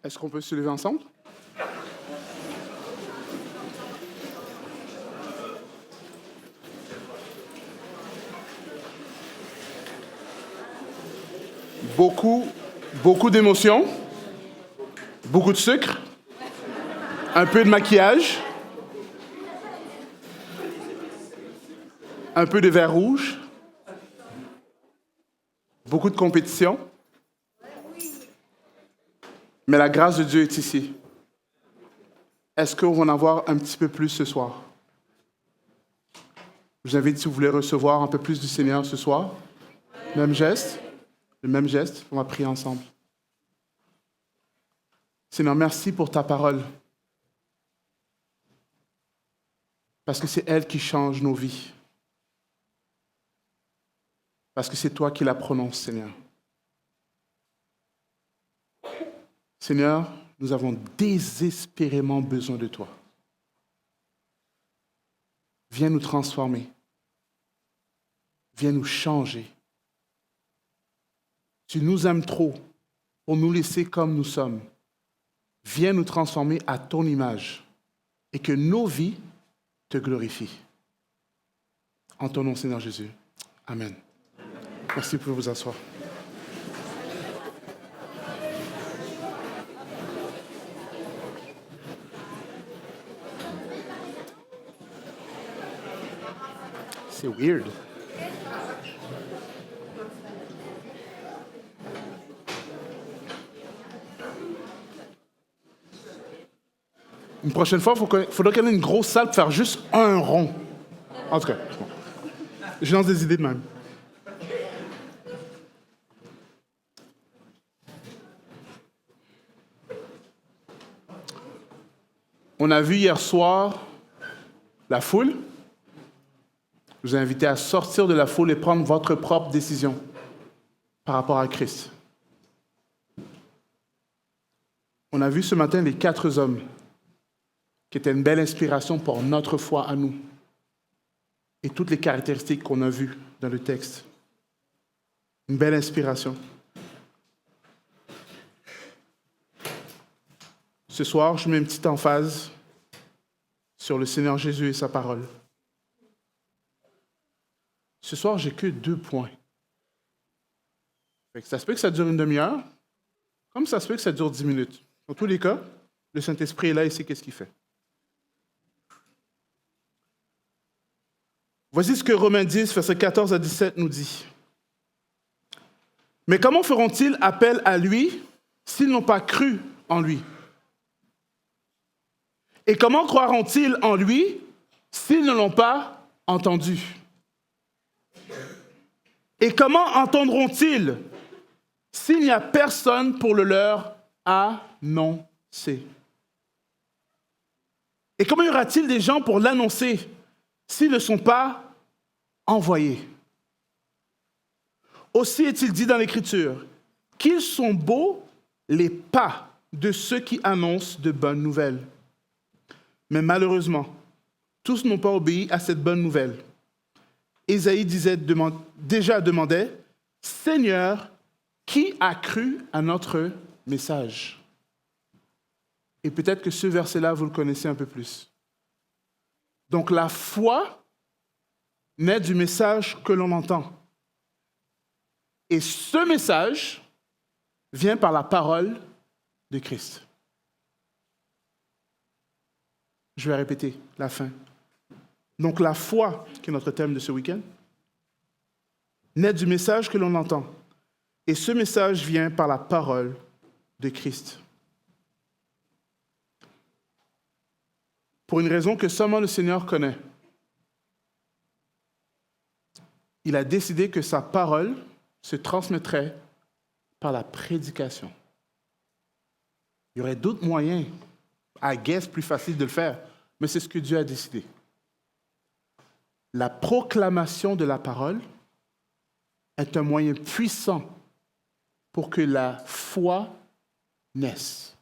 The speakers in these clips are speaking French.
Est-ce qu'on peut se lever ensemble? Beaucoup d'émotions, beaucoup de sucre, un peu de maquillage, un peu de vin rouge, beaucoup de compétition. Mais la grâce de Dieu est ici. Est-ce qu'on va en avoir un petit peu plus ce soir? Je vous invite, si vous voulez recevoir un peu plus du Seigneur ce soir, même geste, le même geste, on va prier ensemble. Seigneur, merci pour ta parole. Parce que c'est elle qui change nos vies. Parce que c'est toi qui la prononces, Seigneur. Seigneur, nous avons désespérément besoin de toi. Viens nous transformer. Viens nous changer. Tu nous aimes trop pour nous laisser comme nous sommes. Viens nous transformer à ton image et que nos vies te glorifient. En ton nom, Seigneur Jésus. Amen. Merci, vous pouvez vous asseoir. C'est weird. Une prochaine fois, il faudra qu'il y ait une grosse salle pour faire juste un rond. En tout cas, bon. Je lance des idées de même. On a vu hier soir la foule. Je vous ai invité à sortir de la foule et prendre votre propre décision par rapport à Christ. On a vu ce matin les 4 hommes qui étaient une belle inspiration pour notre foi à nous et toutes les caractéristiques qu'on a vues dans le texte. Une belle inspiration. Ce soir, je mets une petite emphase sur le Seigneur Jésus et sa parole. Ce soir, j'ai que 2 points. Ça se peut que ça dure une demi-heure, comme ça se peut que ça dure 10 minutes. Dans tous les cas, le Saint-Esprit est là et sait qu'est-ce qu'il fait. Voici ce que Romains 10, versets 14 à 17 nous dit. Mais comment feront-ils appel à lui s'ils n'ont pas cru en lui? Et comment croiront-ils en lui s'ils ne l'ont pas entendu? Et comment entendront-ils s'il n'y a personne pour le leur annoncer? Et comment y aura-t-il des gens pour l'annoncer s'ils ne sont pas envoyés? Aussi est-il dit dans l'Écriture qu'ils sont beaux les pas de ceux qui annoncent de bonnes nouvelles. Mais malheureusement, tous n'ont pas obéi à cette bonne nouvelle. Ésaïe déjà demandait, « Seigneur, qui a cru à notre message? » Et peut-être que ce verset-là, vous le connaissez un peu plus. Donc la foi naît du message que l'on entend. Et ce message vient par la parole de Christ. Je vais répéter la fin. Donc la foi, qui est notre thème de ce week-end, naît du message que l'on entend. Et ce message vient par la parole de Christ. Pour une raison que seulement le Seigneur connaît. Il a décidé que sa parole se transmettrait par la prédication. Il y aurait d'autres moyens, I guess, plus faciles de le faire, mais c'est ce que Dieu a décidé. La proclamation de la parole est un moyen puissant pour que la foi naisse.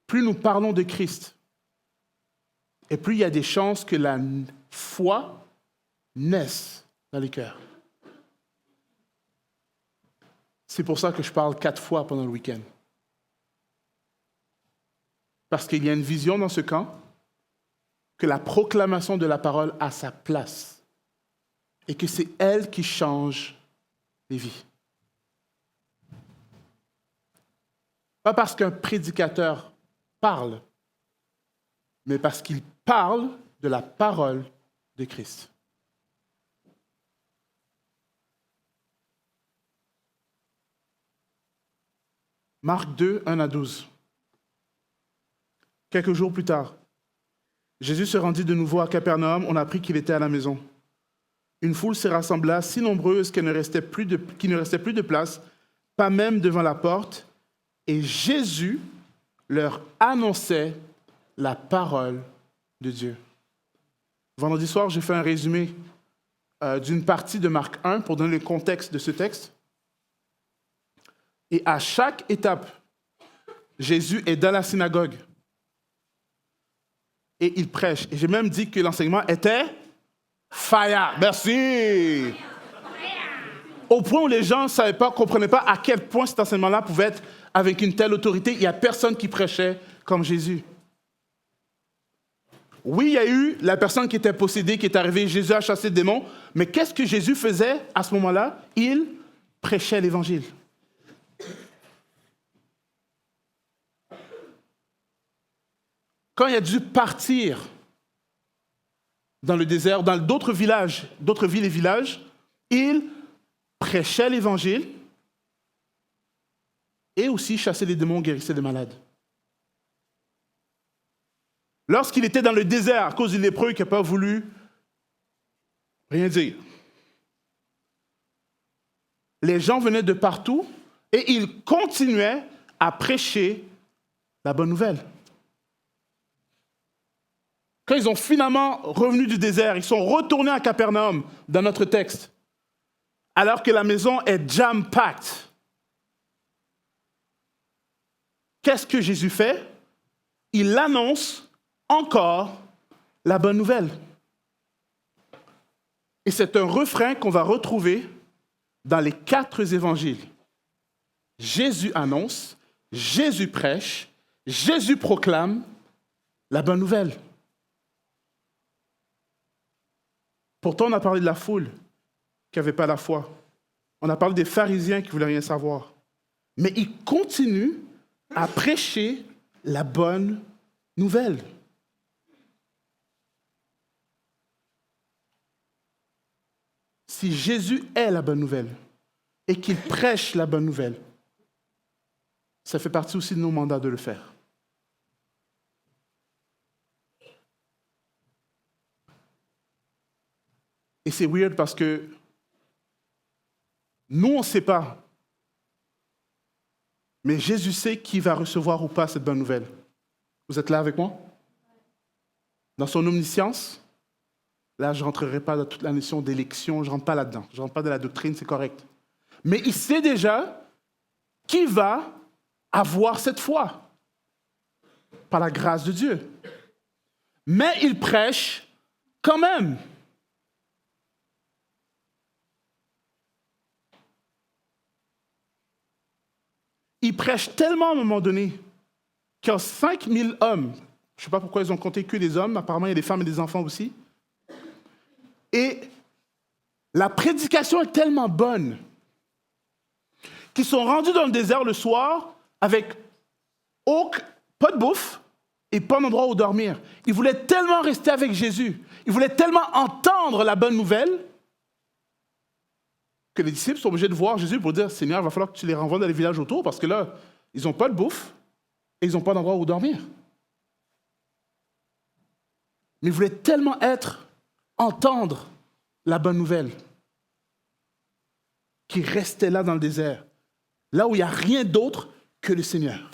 Plus nous parlons de Christ, et plus il y a des chances que la foi naisse dans les cœurs. C'est pour ça que je parle 4 fois pendant le week-end. Parce qu'il y a une vision dans ce camp que la proclamation de la parole a sa place et que c'est elle qui change les vies. Pas parce qu'un prédicateur parle, mais parce qu'il parle de la parole de Christ. Marc 2, 1 à 12. Quelques jours plus tard, Jésus se rendit de nouveau à Capernaum. On apprit qu'il était à la maison. Une foule s'est rassemblée, si nombreuse qu'il ne restait plus de place, pas même devant la porte, et Jésus leur annonçait la parole de Dieu. Vendredi soir, j'ai fait un résumé d'une partie de Marc 1 pour donner le contexte de ce texte. Et à chaque étape, Jésus est dans la synagogue et il prêche. Et j'ai même dit que l'enseignement était fire. Merci. Au point où les gens ne comprenaient pas à quel point cet enseignement-là pouvait être avec une telle autorité. Il n'y a personne qui prêchait comme Jésus. Oui, il y a eu la personne qui était possédée, qui est arrivée, Jésus a chassé le démon, mais qu'est-ce que Jésus faisait à ce moment-là? Il prêchait l'Évangile. Quand il a dû partir dans le désert, dans d'autres villages, d'autres villes et villages, il prêchait l'Évangile et aussi chassait les démons, guérissait les malades. Lorsqu'il était dans le désert à cause du lépreux qui n'a pas voulu rien dire, les gens venaient de partout et il continuait à prêcher la bonne nouvelle. Quand ils ont finalement revenu du désert, ils sont retournés à Capernaum, dans notre texte, alors que la maison est jam-packed. Qu'est-ce que Jésus fait? Il annonce encore la bonne nouvelle. Et c'est un refrain qu'on va retrouver dans les 4 évangiles. Jésus annonce, Jésus prêche, Jésus proclame la bonne nouvelle. Pourtant, on a parlé de la foule qui n'avait pas la foi. On a parlé des pharisiens qui ne voulaient rien savoir. Mais ils continuent à prêcher la bonne nouvelle. Si Jésus est la bonne nouvelle et qu'il prêche la bonne nouvelle, ça fait partie aussi de nos mandats de le faire. Et c'est weird parce que nous, on ne sait pas. Mais Jésus sait qui va recevoir ou pas cette bonne nouvelle. Vous êtes là avec moi? Dans son omniscience, là, je ne rentrerai pas dans toute la notion d'élection, je ne rentre pas là-dedans. Je ne rentre pas dans la doctrine, c'est correct. Mais il sait déjà qui va avoir cette foi, par la grâce de Dieu. Mais il prêche quand même. Il prêche tellement à un moment donné qu'il y a 5000 hommes. Je ne sais pas pourquoi ils ont compté que des hommes. Apparemment, il y a des femmes et des enfants aussi. Et la prédication est tellement bonne qu'ils sont rendus dans le désert le soir avec pas de bouffe et pas d'endroit où dormir. Ils voulaient tellement rester avec Jésus. Ils voulaient tellement entendre la bonne nouvelle que les disciples sont obligés de voir Jésus pour dire « Seigneur, il va falloir que tu les renvoies dans les villages autour parce que là, ils n'ont pas de bouffe et ils n'ont pas d'endroit où dormir. » Mais ils voulaient tellement entendre la bonne nouvelle qu'ils restaient là dans le désert, là où il n'y a rien d'autre que le Seigneur.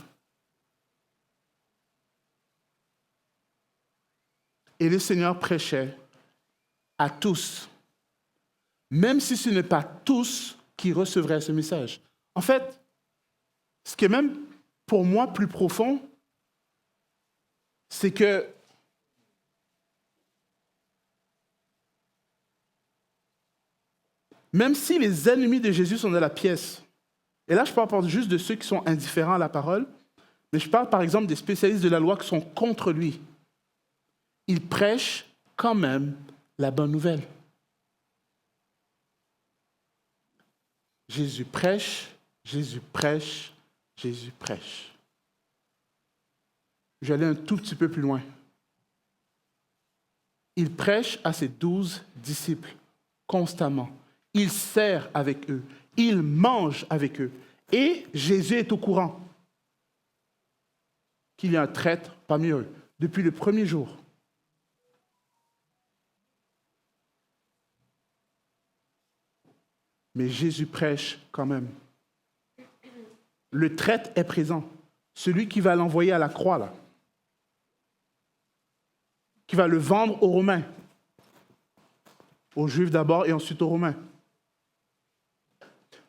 Et le Seigneur prêchait à tous, même si ce n'est pas tous qui recevraient ce message. En fait, ce qui est même pour moi plus profond, c'est que même si les ennemis de Jésus sont dans la pièce, Et là, je parle pas juste de ceux qui sont indifférents à la parole, mais je parle par exemple des spécialistes de la loi qui sont contre lui. Ils prêchent quand même la bonne nouvelle. Jésus prêche, Jésus prêche, Jésus prêche. Je vais aller un tout petit peu plus loin. Il prêche à ses 12 disciples constamment. Il sert avec eux. Il mange avec eux. Et Jésus est au courant qu'il y a un traître parmi eux depuis le premier jour. Mais Jésus prêche quand même. Le traître est présent. Celui qui va l'envoyer à la croix, là. Qui va le vendre aux Romains. Aux Juifs d'abord et ensuite aux Romains.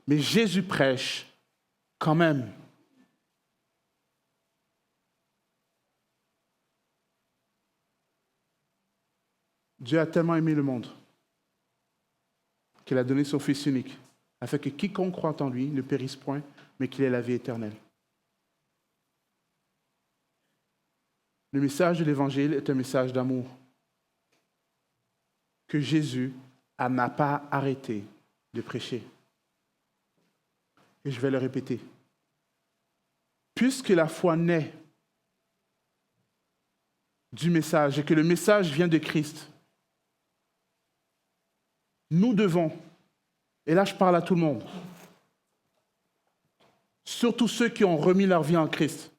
Mais Jésus prêche quand même. Dieu a tellement aimé le monde qu'il a donné son Fils unique, afin que quiconque croit en lui ne périsse point, mais qu'il ait la vie éternelle. Le message de l'Évangile est un message d'amour que Jésus n'a pas arrêté de prêcher. Et je vais le répéter. Puisque la foi naît du message et que le message vient de Christ, nous devons, et là je parle à tout le monde, surtout ceux qui ont remis leur vie en Christ,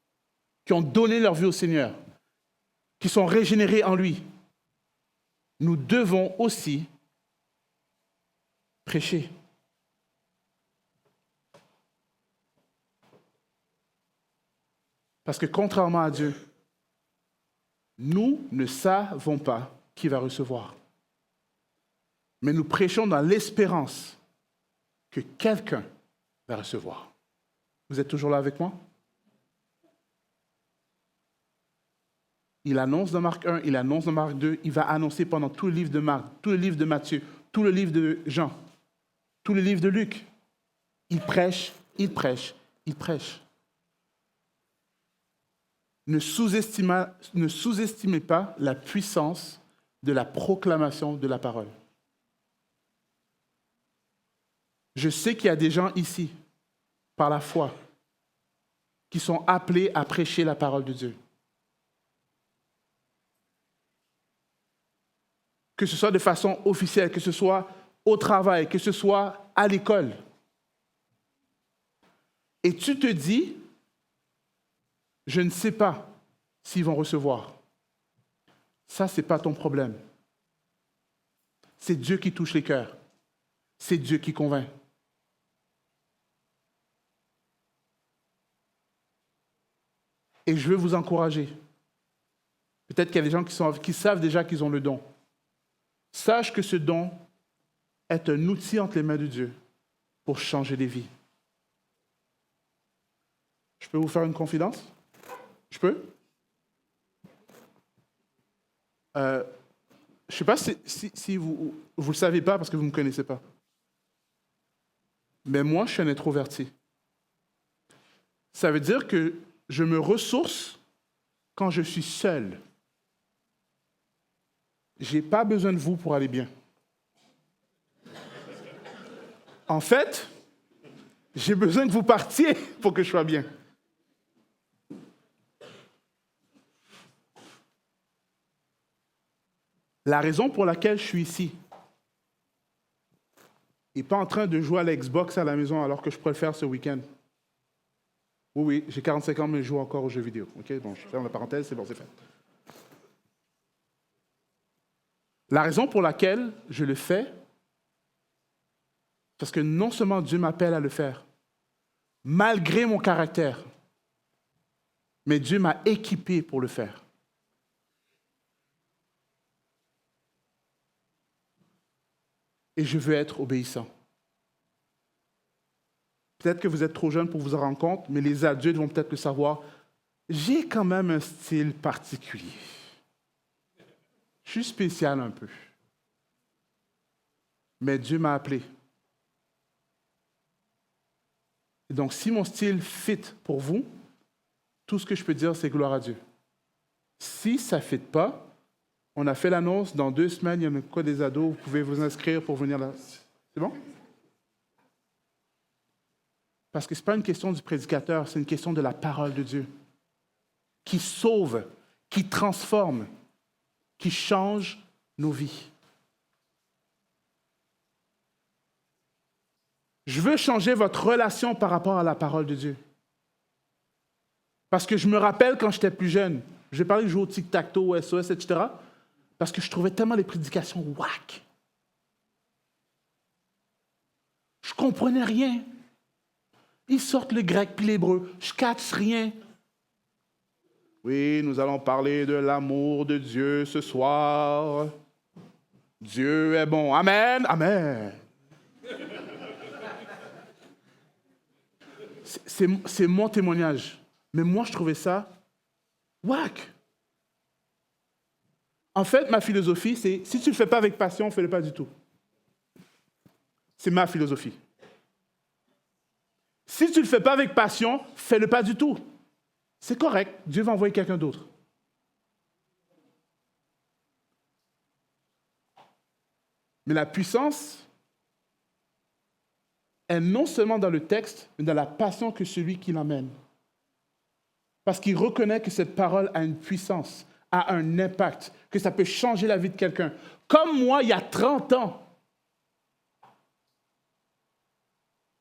qui ont donné leur vie au Seigneur, qui sont régénérés en lui, nous devons aussi prêcher. Parce que contrairement à Dieu, nous ne savons pas qui va recevoir. Mais nous prêchons dans l'espérance que quelqu'un va recevoir. Vous êtes toujours là avec moi? Il annonce dans Marc 1, il annonce dans Marc 2, il va annoncer pendant tout le livre de Marc, tout le livre de Matthieu, tout le livre de Jean, tout le livre de Luc. Il prêche, il prêche, il prêche. Ne sous-estimez pas la puissance de la proclamation de la parole. Je sais qu'il y a des gens ici, par la foi, qui sont appelés à prêcher la parole de Dieu. Que ce soit de façon officielle, que ce soit au travail, que ce soit à l'école. Et tu te dis, je ne sais pas s'ils vont recevoir. Ça, ce n'est pas ton problème. C'est Dieu qui touche les cœurs. C'est Dieu qui convainc. Et je veux vous encourager. Peut-être qu'il y a des gens qui savent déjà qu'ils ont le don. Sache que ce don est un outil entre les mains de Dieu pour changer des vies. Je peux vous faire une confidence? Je peux? Je ne sais pas si vous ne le savez pas parce que vous ne me connaissez pas. Mais moi, je suis un introverti. Ça veut dire que je me ressource quand je suis seul. Je n'ai pas besoin de vous pour aller bien. En fait, j'ai besoin que vous partiez pour que je sois bien. La raison pour laquelle je suis ici et pas en train de jouer à l'Xbox à la maison alors que je pourrais le faire ce week-end. Oui, j'ai 45 ans, mais je joue encore aux jeux vidéo. OK, bon, je ferme la parenthèse, c'est bon, c'est fait. La raison pour laquelle je le fais, parce que non seulement Dieu m'appelle à le faire, malgré mon caractère, mais Dieu m'a équipé pour le faire. Et je veux être obéissant. Peut-être que vous êtes trop jeune pour vous en rendre compte, mais les adultes vont peut-être le savoir. J'ai quand même un style particulier. Je suis spécial un peu. Mais Dieu m'a appelé. Donc, si mon style fit pour vous, tout ce que je peux dire, c'est gloire à Dieu. Si ça ne fit pas, on a fait l'annonce, dans 2 semaines, il y en a quoi des ados, vous pouvez vous inscrire pour venir là. C'est bon? Parce que ce n'est pas une question du prédicateur, c'est une question de la parole de Dieu qui sauve, qui transforme, qui change nos vies. Je veux changer votre relation par rapport à la parole de Dieu. Parce que je me rappelle quand j'étais plus jeune, je vais parler de jouer au tic-tac-toe, au SOS, etc., parce que je trouvais tellement les prédications whack. Je ne comprenais rien. Ils sortent le grec puis l'hébreu. Je ne catch rien. Oui, nous allons parler de l'amour de Dieu ce soir. Dieu est bon. Amen. Amen. C'est mon témoignage. Mais moi, je trouvais ça whack. En fait, ma philosophie, c'est si tu ne le fais pas avec passion, fais-le pas du tout. C'est ma philosophie. Si tu ne le fais pas avec passion, fais-le pas du tout. C'est correct. Dieu va envoyer quelqu'un d'autre. Mais la puissance est non seulement dans le texte, mais dans la passion que celui qui l'emmène. Parce qu'il reconnaît que cette parole a une puissance, a un impact, que ça peut changer la vie de quelqu'un. Comme moi, il y a 30 ans,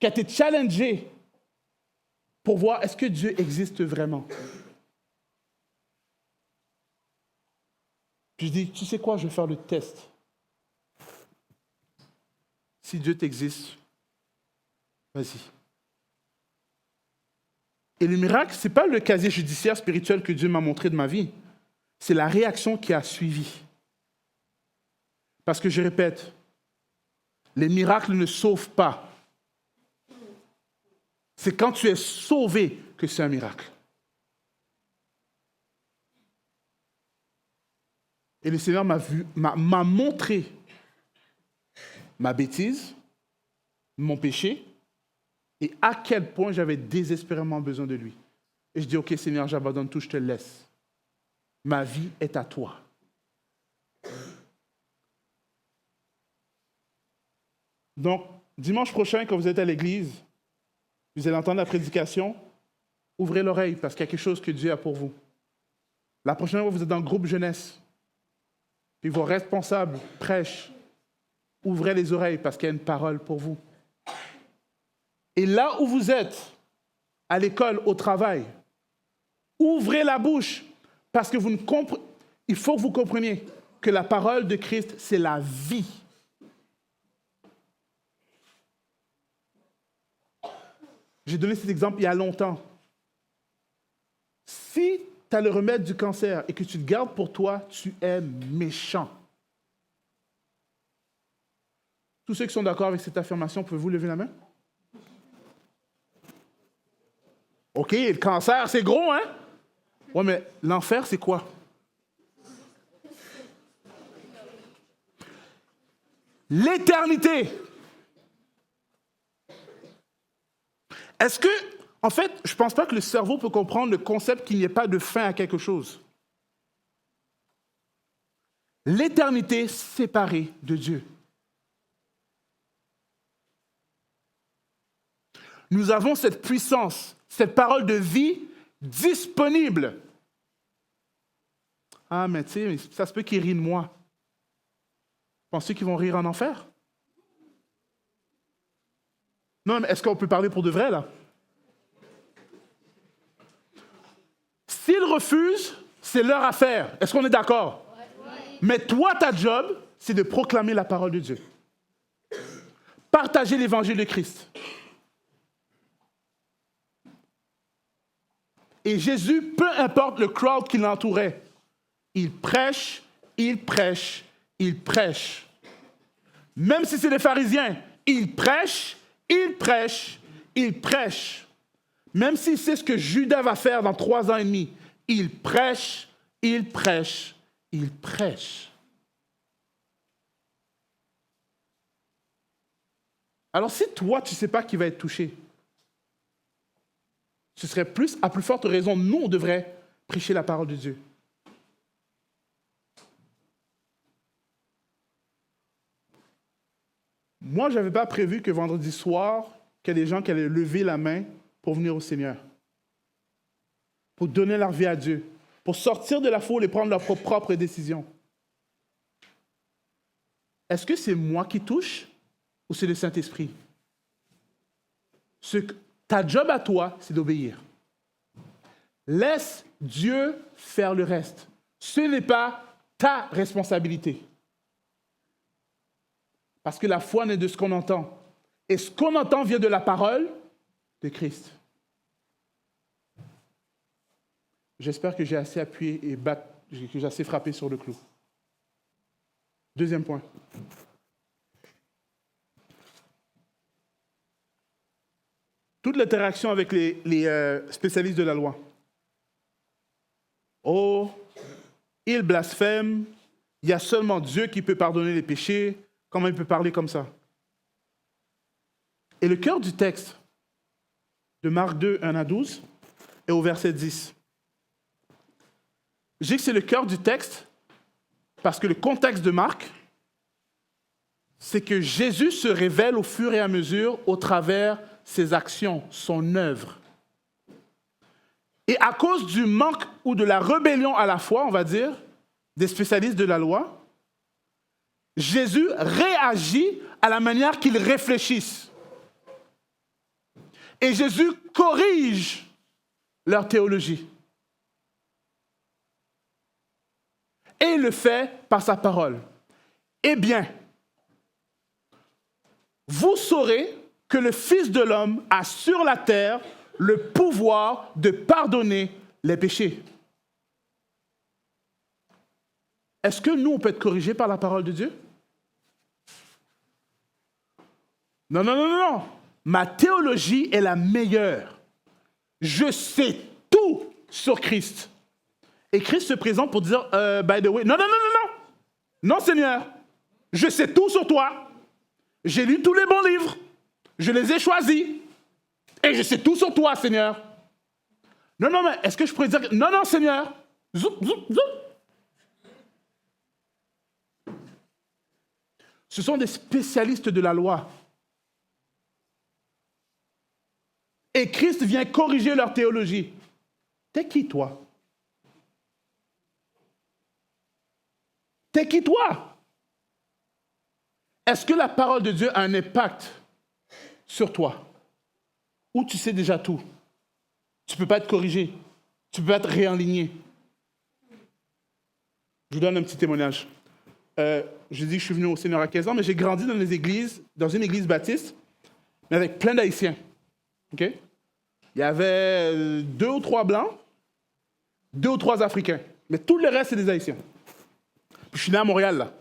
qui a été challengé pour voir est-ce que Dieu existe vraiment. Puis je dis, tu sais quoi, je vais faire le test. Si Dieu t'existe, vas-y. Et le miracle, ce n'est pas le casier judiciaire spirituel que Dieu m'a montré de ma vie. C'est la réaction qui a suivi. Parce que je répète, les miracles ne sauvent pas. C'est quand tu es sauvé que c'est un miracle. Et le Seigneur m'a montré ma bêtise, mon péché, et à quel point j'avais désespérément besoin de lui. Et je dis, OK, Seigneur, j'abandonne tout, je te laisse. Ma vie est à toi. Donc, dimanche prochain, quand vous êtes à l'église, vous allez entendre la prédication, ouvrez l'oreille parce qu'il y a quelque chose que Dieu a pour vous. La prochaine fois, vous êtes dans le groupe jeunesse, puis vos responsables prêchent, ouvrez les oreilles parce qu'il y a une parole pour vous. Et là où vous êtes, à l'école, au travail, ouvrez la bouche parce que il faut que vous compreniez que la parole de Christ, c'est la vie. J'ai donné cet exemple il y a longtemps. Si tu as le remède du cancer et que tu le gardes pour toi, tu es méchant. Tous ceux qui sont d'accord avec cette affirmation, pouvez-vous lever la main? OK, le cancer, c'est gros, hein? Ouais, mais l'enfer, c'est quoi? L'éternité. Est-ce que, en fait, je ne pense pas que le cerveau peut comprendre le concept qu'il n'y ait pas de fin à quelque chose. L'éternité séparée de Dieu. Nous avons cette puissance, cette parole de vie disponible. Ah, mais tu sais, ça se peut qu'ils rient de moi. Pensez qu'ils vont rire en enfer? Non, mais est-ce qu'on peut parler pour de vrai, là? S'ils refusent, c'est leur affaire. Est-ce qu'on est d'accord? Ouais. Mais toi, ta job, c'est de proclamer la parole de Dieu. Partager l'évangile de Christ. Et Jésus, peu importe le crowd qui l'entourait, il prêche, il prêche, il prêche. Même si c'est les pharisiens, il prêche, il prêche, il prêche. Même s'il sait ce que Judas va faire dans 3 ans et demi, il prêche, il prêche, il prêche. Alors si toi, tu ne sais pas qui va être touché, ce serait plus, à plus forte raison, nous, on devrait prêcher la parole de Dieu. Moi, je n'avais pas prévu que vendredi soir, qu'il y ait des gens qui allaient lever la main pour venir au Seigneur, pour donner leur vie à Dieu, pour sortir de la foule et prendre leurs propres décisions. Est-ce que c'est moi qui touche ou c'est le Saint-Esprit? Ta job à toi, c'est d'obéir. Laisse Dieu faire le reste. Ce n'est pas ta responsabilité. Parce que la foi naît de ce qu'on entend. Et ce qu'on entend vient de la parole de Christ. J'espère que j'ai assez appuyé et que j'ai assez frappé sur le clou. Deuxième point. Toute l'interaction avec les spécialistes de la loi. Oh, il blasphème, il y a seulement Dieu qui peut pardonner les péchés. Comment il peut parler comme ça? Et le cœur du texte de Marc 2, 1 à 12 est au verset 10. Je dis que c'est le cœur du texte parce que le contexte de Marc, c'est que Jésus se révèle au fur et à mesure au travers ses actions, son œuvre. Et à cause du manque ou de la rébellion à la foi, on va dire, des spécialistes de la loi, Jésus réagit à la manière qu'ils réfléchissent. Et Jésus corrige leur théologie. Et il le fait par sa parole. Eh bien, vous saurez que le Fils de l'homme a sur la terre le pouvoir de pardonner les péchés. Est-ce que nous, on peut être corrigés par la parole de Dieu? Non, non, non, non, non. Ma théologie est la meilleure. Je sais tout sur Christ. Et Christ se présente pour dire, by the way, non, non, non, non, non. Non, Seigneur, je sais tout sur toi. J'ai lu tous les bons livres. Je les ai choisis. Et je sais tout sur toi, Seigneur. Non, non, mais est-ce que je pourrais dire... Non, non, Seigneur. Zoup, zoup, zoup. Ce sont des spécialistes de la loi. Et Christ vient corriger leur théologie. T'es qui, toi? T'es qui, toi? Est-ce que la parole de Dieu a un impact sur toi? Ou tu sais déjà tout? Tu ne peux pas être corrigé. Tu ne peux pas être réaligné. Je vous donne un petit témoignage. Je dis que je suis venu au Seigneur à 15 ans, mais j'ai grandi dans une église baptiste, mais avec plein d'Haïtiens. Okay? Il y avait 2 ou 3 Blancs, 2 ou 3 Africains. Mais tout le reste, c'est des Haïtiens. Puis je suis né à Montréal, là.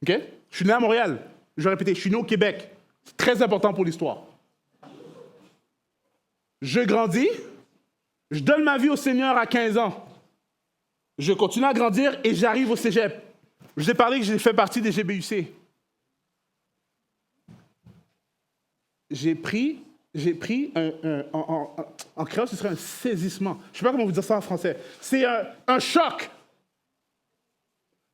OK? Je suis né à Montréal. Je vais répéter, je suis né au Québec. C'est très important pour l'histoire. Je grandis, je donne ma vie au Seigneur à 15 ans. Je continue à grandir et j'arrive au cégep. Je vous ai parlé que j'ai fait partie des GBUC. J'ai pris en créole, ce serait un saisissement. Je ne sais pas comment vous dire ça en français. C'est un choc.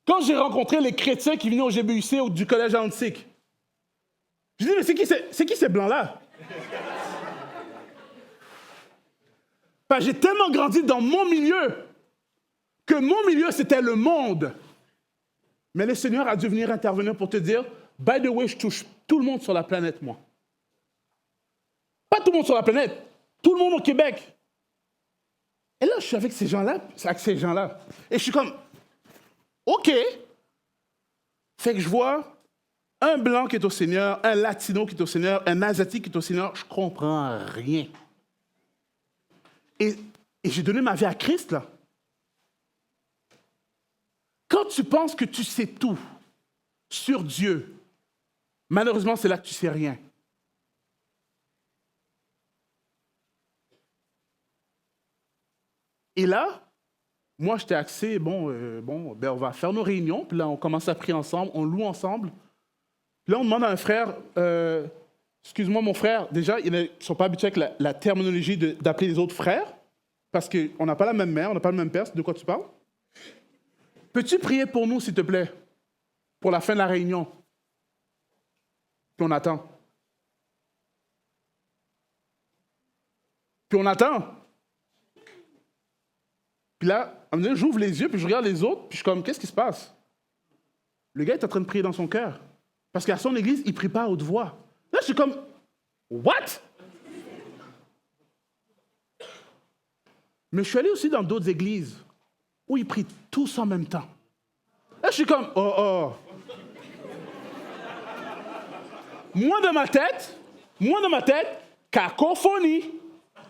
Quand j'ai rencontré les chrétiens qui venaient au GBUC ou du collège antique, je dis, mais c'est qui ces blancs-là? J'ai tellement grandi dans mon milieu que mon milieu, c'était le monde. Mais le Seigneur a dû venir intervenir pour te dire, by the way, je touche tout le monde sur la planète, moi. Pas tout le monde sur la planète, tout le monde au Québec. Et là, je suis avec ces gens-là. Et je suis comme, OK. Fait que je vois un Blanc qui est au Seigneur, un Latino qui est au Seigneur, un Asiatique qui est au Seigneur. Je comprends rien. Et j'ai donné ma vie à Christ, là. Quand tu penses que tu sais tout sur Dieu, malheureusement, c'est là que tu ne sais rien. Et là, moi, j'étais axé, on va faire nos réunions, puis là, on commence à prier ensemble, on loue ensemble. Puis là, on demande à un frère, excuse-moi mon frère, déjà, ils ne sont pas habitués avec la terminologie d'appeler les autres frères, parce qu'on n'a pas la même mère, on n'a pas le même père, c'est de quoi tu parles? Peux-tu prier pour nous, s'il te plaît, pour la fin de la réunion? Puis on attend. Puis on attend. Puis là, à un moment donné, j'ouvre les yeux, puis je regarde les autres, puis je suis comme, qu'est-ce qui se passe? Le gars est en train de prier dans son cœur. Parce qu'à son église, il ne prie pas à haute voix. Là, je suis comme, what? Mais je suis allé aussi dans d'autres églises où ils prient tous en même temps. Là, je suis comme, oh. Moi, dans ma tête, cacophonie.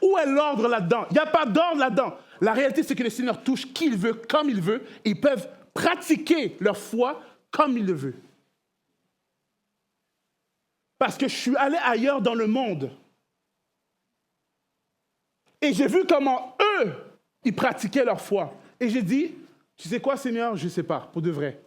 Où est l'ordre là-dedans? Il n'y a pas d'ordre là-dedans. La réalité, c'est que le Seigneur touche qui il veut, comme il veut, et ils peuvent pratiquer leur foi comme il le veut. Parce que je suis allé ailleurs dans le monde. Et j'ai vu comment eux, ils pratiquaient leur foi. Et j'ai dit, tu sais quoi, Seigneur? Je ne sais pas, pour de vrai.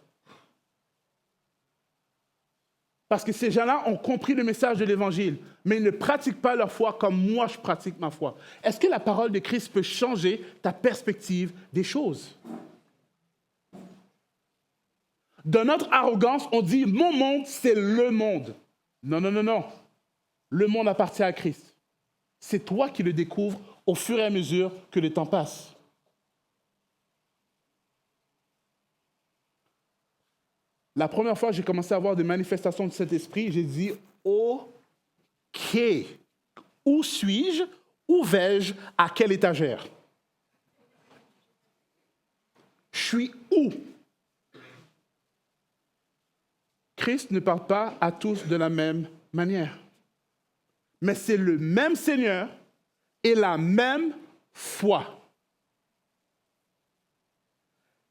Parce que ces gens-là ont compris le message de l'Évangile, mais ils ne pratiquent pas leur foi comme moi je pratique ma foi. Est-ce que la parole de Christ peut changer ta perspective des choses? Dans notre arrogance, on dit « mon monde, c'est le monde ». Non. Le monde appartient à Christ. C'est toi qui le découvres au fur et à mesure que le temps passe. La première fois que j'ai commencé à avoir des manifestations de cet esprit, j'ai dit « OK, où suis-je? Où vais-je? À quelle étagère? Je suis où? » Christ ne parle pas à tous de la même manière. Mais c'est le même Seigneur et la même foi.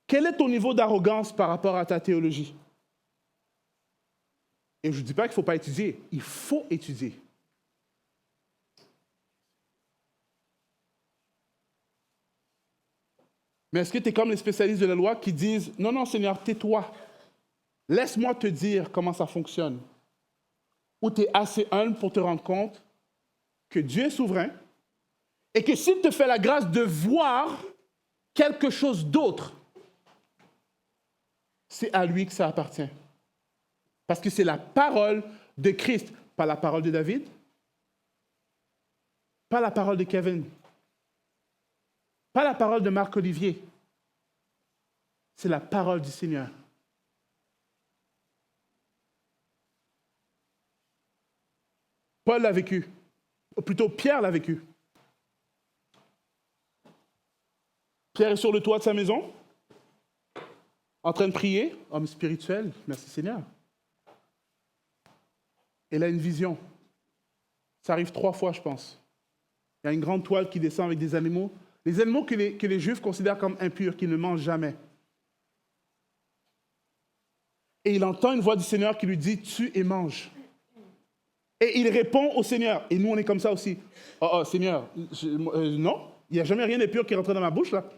Quel est ton niveau d'arrogance par rapport à ta théologie? Et je ne dis pas qu'il ne faut pas étudier. Il faut étudier. Mais est-ce que tu es comme les spécialistes de la loi qui disent « Non, Seigneur, tais-toi. Laisse-moi te dire comment ça fonctionne. » Ou tu es assez humble pour te rendre compte que Dieu est souverain et que s'il te fait la grâce de voir quelque chose d'autre, c'est à lui que ça appartient. Parce que c'est la parole de Christ, pas la parole de David, pas la parole de Kevin, pas la parole de Marc-Olivier. C'est la parole du Seigneur. Paul l'a vécu, ou plutôt Pierre l'a vécu. Pierre est sur le toit de sa maison, en train de prier, homme spirituel, merci Seigneur. Il a une vision. Ça arrive 3 fois, je pense. Il y a une grande toile qui descend avec des animaux. Les animaux que les Juifs considèrent comme impurs, qu'ils ne mangent jamais. Et il entend une voix du Seigneur qui lui dit « Tue et mange ». Et il répond au Seigneur. Et nous, on est comme ça aussi. « Oh, Seigneur, non, il n'y a jamais rien d'impur qui est rentré dans ma bouche, là. »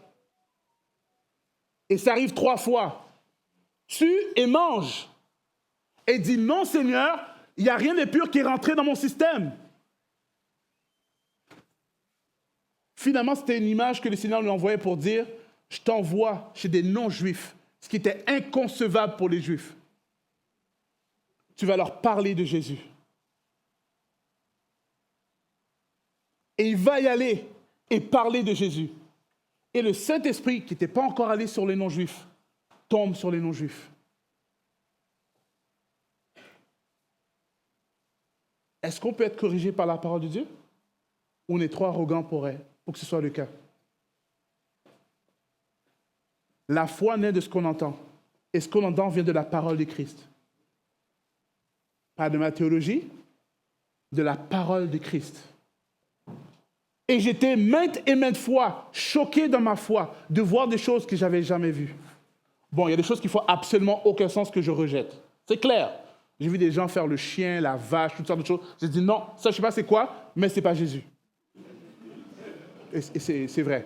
Et ça arrive 3 fois. « Tue et mange ». Et il dit « Non, Seigneur, il n'y a rien d'impur qui est rentré dans mon système. » Finalement, c'était une image que le Seigneur lui envoyait pour dire « Je t'envoie chez des non-juifs », ce qui était inconcevable pour les Juifs. Tu vas leur parler de Jésus. Et il va y aller et parler de Jésus. Et le Saint-Esprit, qui n'était pas encore allé sur les non-juifs, tombe sur les non-juifs. Est-ce qu'on peut être corrigé par la parole de Dieu? Ou on est trop arrogant pour que ce soit le cas? La foi naît de ce qu'on entend. Et ce qu'on entend vient de la parole de Christ. Pas de ma théologie, de la parole de Christ. Et j'étais maintes et maintes fois choqué dans ma foi de voir des choses que je n'avais jamais vues. Bon, il y a des choses qui ne font absolument aucun sens que je rejette. C'est clair. J'ai vu des gens faire le chien, la vache, toutes sortes de choses. J'ai dit non, ça je ne sais pas c'est quoi, mais ce n'est pas Jésus. Et c'est vrai.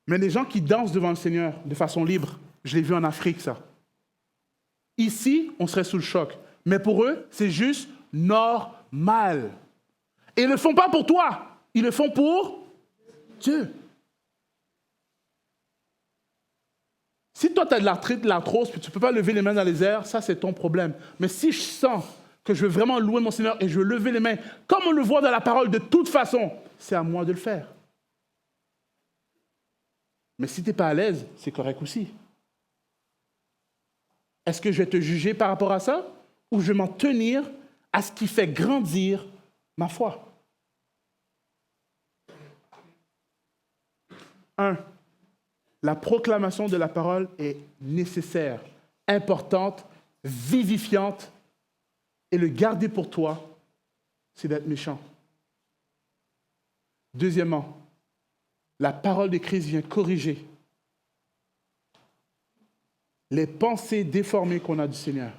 Mais les gens qui dansent devant le Seigneur de façon libre, je l'ai vu en Afrique, ça. Ici, on serait sous le choc. Mais pour eux, c'est juste normal. Et ils ne le font pas pour toi. Ils le font pour Dieu. Si toi, tu as de l'arthrite, de l'arthrose, puis tu ne peux pas lever les mains dans les airs, ça, c'est ton problème. Mais si je sens que je veux vraiment louer mon Seigneur et je veux lever les mains, comme on le voit dans la parole, de toute façon, c'est à moi de le faire. Mais si tu n'es pas à l'aise, c'est correct aussi. Est-ce que je vais te juger par rapport à ça ou je vais m'en tenir à ce qui fait grandir ma foi? 1. La proclamation de la parole est nécessaire, importante, vivifiante, et le garder pour toi, c'est d'être méchant. Deuxièmement, la parole de Christ vient corriger les pensées déformées qu'on a du Seigneur.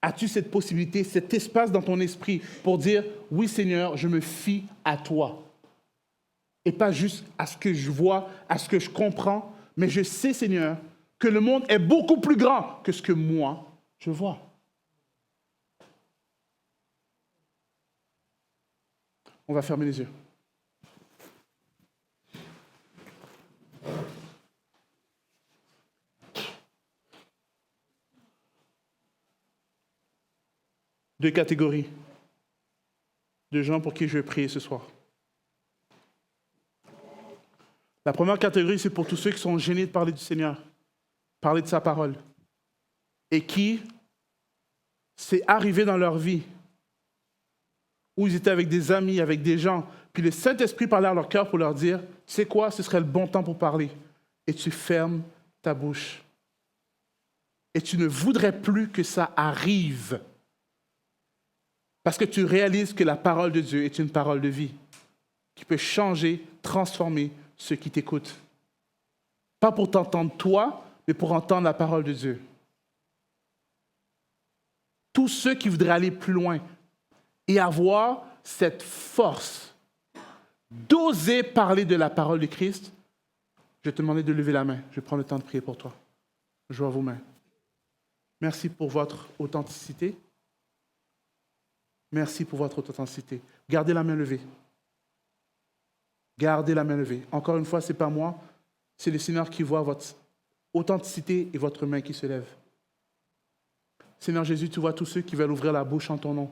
As-tu cette possibilité, cet espace dans ton esprit pour dire, oui Seigneur, je me fie à toi. Et pas juste à ce que je vois, à ce que je comprends, mais je sais Seigneur que le monde est beaucoup plus grand que ce que moi, je vois. On va fermer les yeux. Deux catégories de gens pour qui je vais prier ce soir. La première catégorie, c'est pour tous ceux qui sont gênés de parler du Seigneur, parler de sa parole, et qui, c'est arrivé dans leur vie, où ils étaient avec des amis, avec des gens, puis le Saint-Esprit parlait à leur cœur pour leur dire, tu sais quoi, ce serait le bon temps pour parler. Et tu fermes ta bouche. Et tu ne voudrais plus que ça arrive. Parce que tu réalises que la parole de Dieu est une parole de vie qui peut changer, transformer ceux qui t'écoutent. Pas pour t'entendre toi, mais pour entendre la parole de Dieu. Tous ceux qui voudraient aller plus loin et avoir cette force d'oser parler de la parole de Christ, je vais te demander de lever la main. Je vais prendre le temps de prier pour toi. Je vois vos mains. Merci pour votre authenticité. Merci pour votre authenticité. Gardez la main levée. Gardez la main levée. Encore une fois, ce n'est pas moi, c'est le Seigneur qui voit votre authenticité et votre main qui se lève. Seigneur Jésus, tu vois tous ceux qui veulent ouvrir la bouche en ton nom,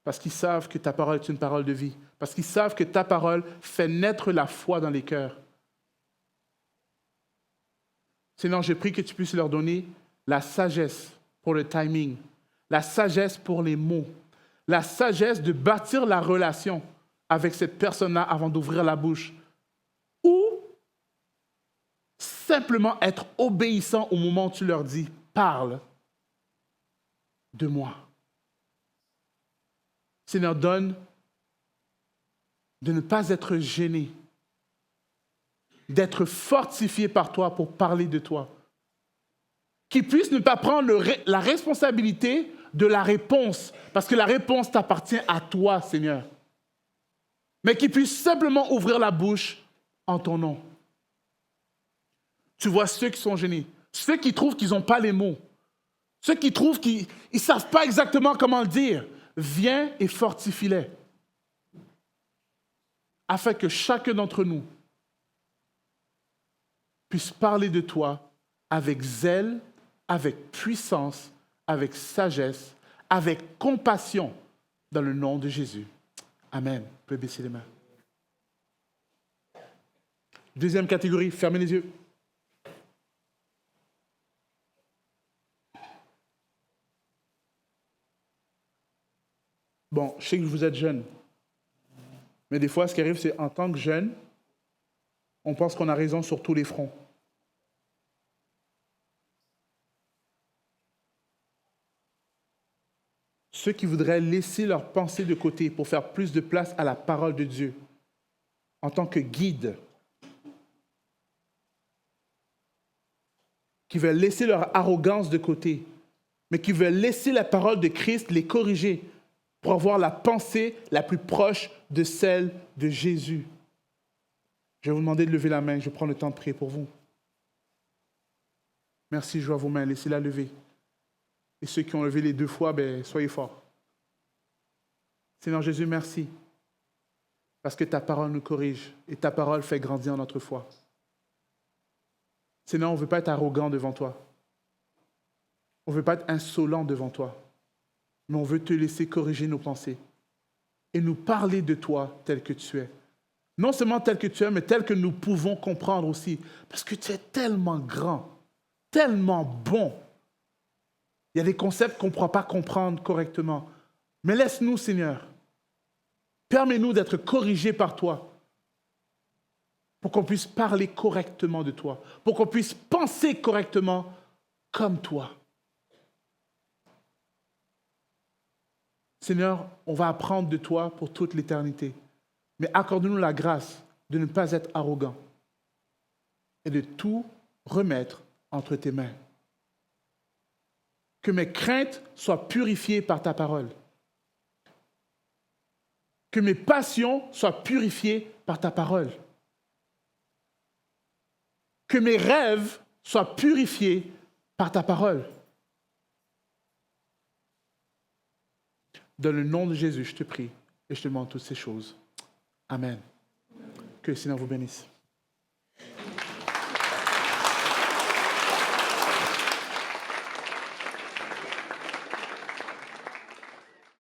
parce qu'ils savent que ta parole est une parole de vie, parce qu'ils savent que ta parole fait naître la foi dans les cœurs. Seigneur, je prie que tu puisses leur donner la sagesse pour le timing, la sagesse pour les mots, la sagesse de bâtir la relation avec cette personne-là avant d'ouvrir la bouche, ou simplement être obéissant au moment où tu leur dis « parle de moi ». Seigneur, donne de ne pas être gêné, d'être fortifié par toi pour parler de toi. Qu'ils puissent ne pas prendre la responsabilité de la réponse, parce que la réponse t'appartient à toi, Seigneur. Mais qu'ils puissent simplement ouvrir la bouche en ton nom. Tu vois ceux qui sont gênés, ceux qui trouvent qu'ils n'ont pas les mots, ceux qui trouvent qu'ils ne savent pas exactement comment le dire. Viens et fortifie-les, afin que chacun d'entre nous puisse parler de toi avec zèle, avec puissance, avec sagesse, avec compassion, dans le nom de Jésus. Amen. Vous pouvez baisser les mains. Deuxième catégorie, fermez les yeux. Bon, je sais que vous êtes jeunes, mais des fois, ce qui arrive, c'est en tant que jeune, on pense qu'on a raison sur tous les fronts. Ceux qui voudraient laisser leurs pensées de côté pour faire plus de place à la parole de Dieu, en tant que guide, qui veulent laisser leur arrogance de côté, mais qui veulent laisser la parole de Christ les corriger pour avoir la pensée la plus proche de celle de Jésus. Je vais vous demander de lever la main, je prends le temps de prier pour vous. Merci, je vois vos mains, laissez-la lever. Et ceux qui ont levé les 2 fois, soyez forts. Seigneur Jésus, merci. Parce que ta parole nous corrige et ta parole fait grandir notre foi. Seigneur, on ne veut pas être arrogant devant toi. On ne veut pas être insolent devant toi. Mais on veut te laisser corriger nos pensées et nous parler de toi tel que tu es. Non seulement tel que tu es, mais tel que nous pouvons comprendre aussi. Parce que tu es tellement grand, tellement bon. Il y a des concepts qu'on ne pourra pas comprendre correctement. Mais laisse-nous, Seigneur. Permets-nous d'être corrigés par toi pour qu'on puisse parler correctement de toi, pour qu'on puisse penser correctement comme toi. Seigneur, on va apprendre de toi pour toute l'éternité. Mais accorde-nous la grâce de ne pas être arrogant et de tout remettre entre tes mains. Que mes craintes soient purifiées par ta parole. Que mes passions soient purifiées par ta parole. Que mes rêves soient purifiés par ta parole. Dans le nom de Jésus, je te prie et je te demande toutes ces choses. Amen. Que le Seigneur vous bénisse.